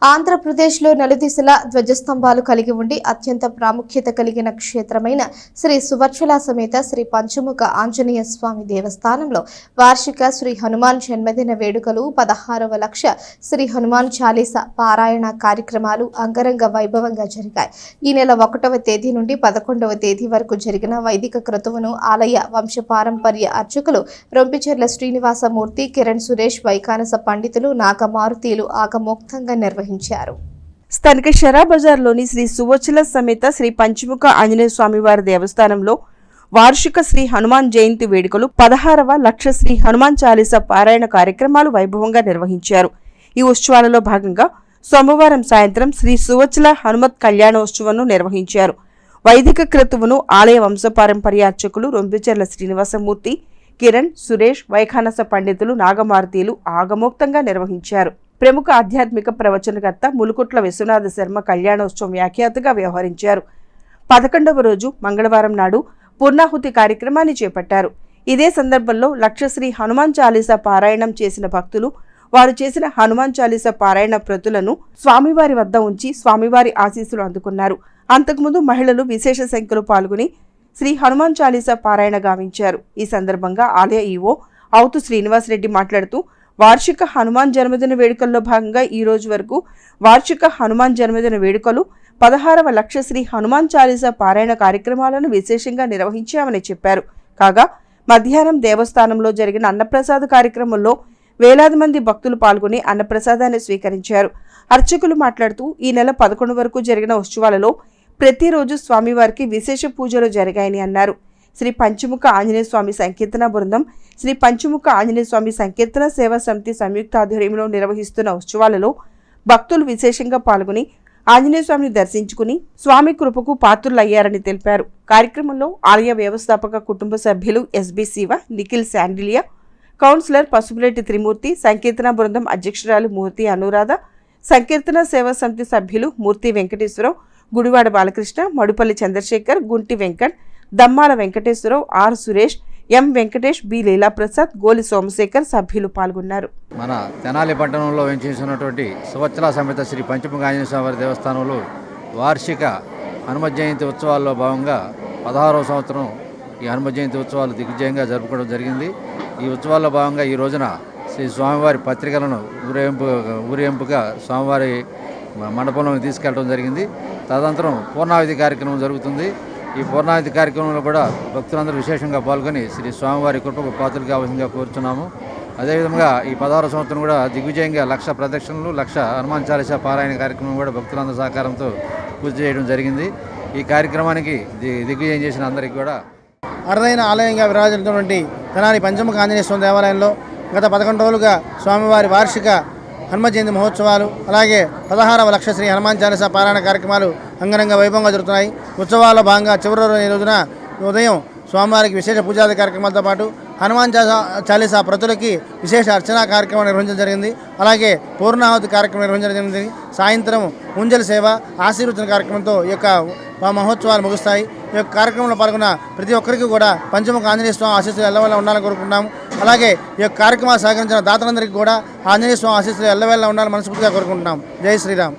ఆంధ్రప్రదేశ్లో నలుదిశల ధ్వజస్తంభాలు కలిగి ఉండి అత్యంత ప్రాముఖ్యత కలిగిన క్షేత్రమైన శ్రీ సువర్చల సమేత శ్రీ పంచముఖ ఆంజనేయ స్వామి దేవస్థానంలో వార్షిక శ్రీ హనుమాన్ జన్మదిన వేడుకలు 16వ లక్ష శ్రీ హనుమాన్ చాలీసా పారాయణ కార్యక్రమాలు అంగరంగ వైభవంగా జరిగాయి. ఈ నెల 1వ తేదీ నుండి 11వ తేదీ వరకు జరిగిన వైదిక క్రతువును ఆలయ వంశపారంపర్య అర్చకులు రొంపిచెర్ల శ్రీనివాసమూర్తి, కిరణ్ సురేష్, వైఖానస పండితులు, నాగమారుతీలు ఆగమోక్తంగా నిర్వహించారు. స్థానిక షరా బజార్లోని శ్రీ సువచల సమేత శ్రీ పంచముఖ ఆంజనేయ స్వామి వారి దేవస్థానంలో వార్షిక శ్రీ హనుమాన్ జయంతి వేడుకలు 16వ లక్ష శ్రీ హనుమాన్ చాలీసా పారాయణ కార్యక్రమాలు వైభవంగా నిర్వహించారు. ఈ ఉత్సవాలలో భాగంగా సోమవారం సాయంత్రం శ్రీ సువచల హనుమత్ కళ్యాణోత్సవం నిర్వహించారు. వైదిక క్రతువును ఆలయ వంశపారంపర్య అర్చకులు రొంపిచెర్ల శ్రీనివాసమూర్తి, కిరణ్ సురేష్, వైఖానస పండితులు, నాగమారుతీలు ఆగమోక్తంగా నిర్వహించారు. ప్రముఖ ఆధ్యాత్మిక ప్రవచనకర్త ములుకుట్ల విశ్వనాథ శర్మ కళ్యాణోత్సవం వ్యాఖ్యాతగా వ్యవహరించారు. 11వ రోజు మంగళవారం నాడు పూర్ణాహుతి కార్యక్రమాన్ని చేపట్టారు. ఇదే సందర్భంలో లక్షశ్రీ హనుమాన్ చాలీసా పారాయణం చేసిన భక్తులు వారు చేసిన హనుమాన్ చాలీసా పారాయణ ప్రతులను స్వామివారి వద్ద ఉంచి స్వామివారి ఆశీస్సులు అందుకున్నారు. అంతకుముందు మహిళలు విశేష సంఖ్యలో పాల్గొని శ్రీ హనుమాన్ చాలీసా పారాయణ గావించారు. ఈ సందర్భంగా ఆలయ ఈవో అవుతు శ్రీనివాసరెడ్డి మాట్లాడుతూ వార్షిక హనుమాన్ జన్మదిన వేడుకల్లో భాగంగా ఈ రోజు వరకు వార్షిక హనుమాన్ జన్మదిన వేడుకలు 16వ లక్ష శ్రీ హనుమాన్ చాలీసా పారాయణ కార్యక్రమాలను విశేషంగా నిర్వహించామని చెప్పారు. కాగా మధ్యాహ్నం దేవస్థానంలో జరిగిన అన్నప్రసాద కార్యక్రమంలో వేలాది మంది భక్తులు పాల్గొని అన్నప్రసాదాన్ని స్వీకరించారు. అర్చకులు మాట్లాడుతూ ఈ నెల 11 వరకు జరిగిన ఉత్సవాలలో ప్రతిరోజు స్వామివారికి విశేష పూజలు జరిగాయని అన్నారు. శ్రీ పంచముఖ ఆంజనేయ స్వామి సంకీర్తన బృందం, శ్రీ పంచముఖ ఆంజనేయ స్వామి సంకీర్తన సేవా సమితి సంయుక్త ఆధ్వర్యంలో నిర్వహిస్తున్న ఉత్సవాలలో భక్తులు విశేషంగా పాల్గొని ఆంజనేయ స్వామిని దర్శించుకుని స్వామి కృపకు పాత్రులయ్యారని తెలిపారు. కార్యక్రమంలో ఆలయ వ్యవస్థాపక కుటుంబ సభ్యులు ఎస్బి శివ, నిఖిల్ శాండిలియా, కౌన్సిలర్ పసుపులేటి త్రిమూర్తి, సంకీర్తన బృందం అధ్యక్షురాలు మూర్తి అనురాధ, సంకీర్తన సేవా సమితి సభ్యులు Murthy Venkateswara Rao, Gudivada Balakrishna, Madupalli Chandrasekhar, Gunti Venkat, Dammala Venkateswara Rao, R Suresh, M Venkatesh, B Leela Prasad, Goli Somasekhar సభ్యులు పాల్గొన్నారు. మన తెనాలి పట్టణంలో వెంచేసినటువంటి సువచల సమేత శ్రీ పంచముఖ ఆంజనేయ స్వామి దేవస్థానంలో వార్షిక హనుమ జయంతి ఉత్సవాల్లో భాగంగా 16వ సంవత్సరం ఈ హనుమ జయంతి ఉత్సవాలు దిగ్విజయంగా జరుపుకోవడం జరిగింది. ఈ ఉత్సవాల్లో భాగంగా ఈ రోజున శ్రీ స్వామివారి పత్రికలను ఊరేంపుగా స్వామివారి మండపంలోకి తీసుకెళ్ళడం జరిగింది. తదనంతరం పూర్ణావతి కార్యక్రమం జరుగుతుంది. ఈ పూర్ణావతి కార్యక్రమంలో కూడా భక్తులందరూ విశేషంగా పాల్గొని శ్రీ స్వామివారి కృపకు పాత్రలు కావాల్సిందిగా కోరుతున్నాము. అదేవిధంగా ఈ 16వ సంవత్సరం కూడా దిగ్విజయంగా 1,00,000 ప్రదక్షిణలు, 1,00,000 హనుమాన్ చాలీసా పారాయణ కార్యక్రమం కూడా భక్తులందరి సహకారంతో పూర్తి చేయడం జరిగింది. ఈ కార్యక్రమానికి దిగ్విజయం చేసిన అందరికీ కూడా అరుదైన ఆలయంగా విరాజిల్లుతున్నటువంటి తెనాలి పంచముఖ ఆంజనేయ స్వామి దేవాలయంలో గత 11 రోజులుగా స్వామివారి వార్షిక హనుమ జయంతి మహోత్సవాలు, అలాగే 16వ లక్ష శ్రీ హనుమాన్ చాలీసా పారాయణ కార్యక్రమాలు అంగరంగ వైభవంగా జరుగుతున్నాయి. ఉత్సవాల్లో భాగంగా చివరి రోజున ఉదయం స్వామివారికి విశేష పూజాది కార్యక్రమాలతో పాటు హనుమాన్ చాలీసా ప్రతులకి విశేష అర్చనా కార్యక్రమం నిర్వహించడం జరిగింది. అలాగే పూర్ణాహుతి కార్యక్రమం నిర్వహించడం జరిగింది. సాయంత్రం ఉంజల సేవ, ఆశీర్వచన కార్యక్రమంతో ఈ యొక్క మహోత్సవాలు ముగుస్తాయి. ఈ యొక్క కార్యక్రమంలో పాల్గొన్న ప్రతి ఒక్కరికి కూడా పంచముఖ ఆంజనేయ స్వామి ఆశీస్సులు ఎల్లవేళ ఉండాలని కోరుకుంటున్నాము. అలాగే ఈ యొక్క కార్యక్రమాలు సహకరించిన దాతలందరికీ కూడా ఆంజనేయ స్వామి ఆశీస్సులు ఎల్లవేళ ఉండాలని మనస్ఫూర్తిగా కోరుకుంటున్నాం. జై శ్రీరామ్.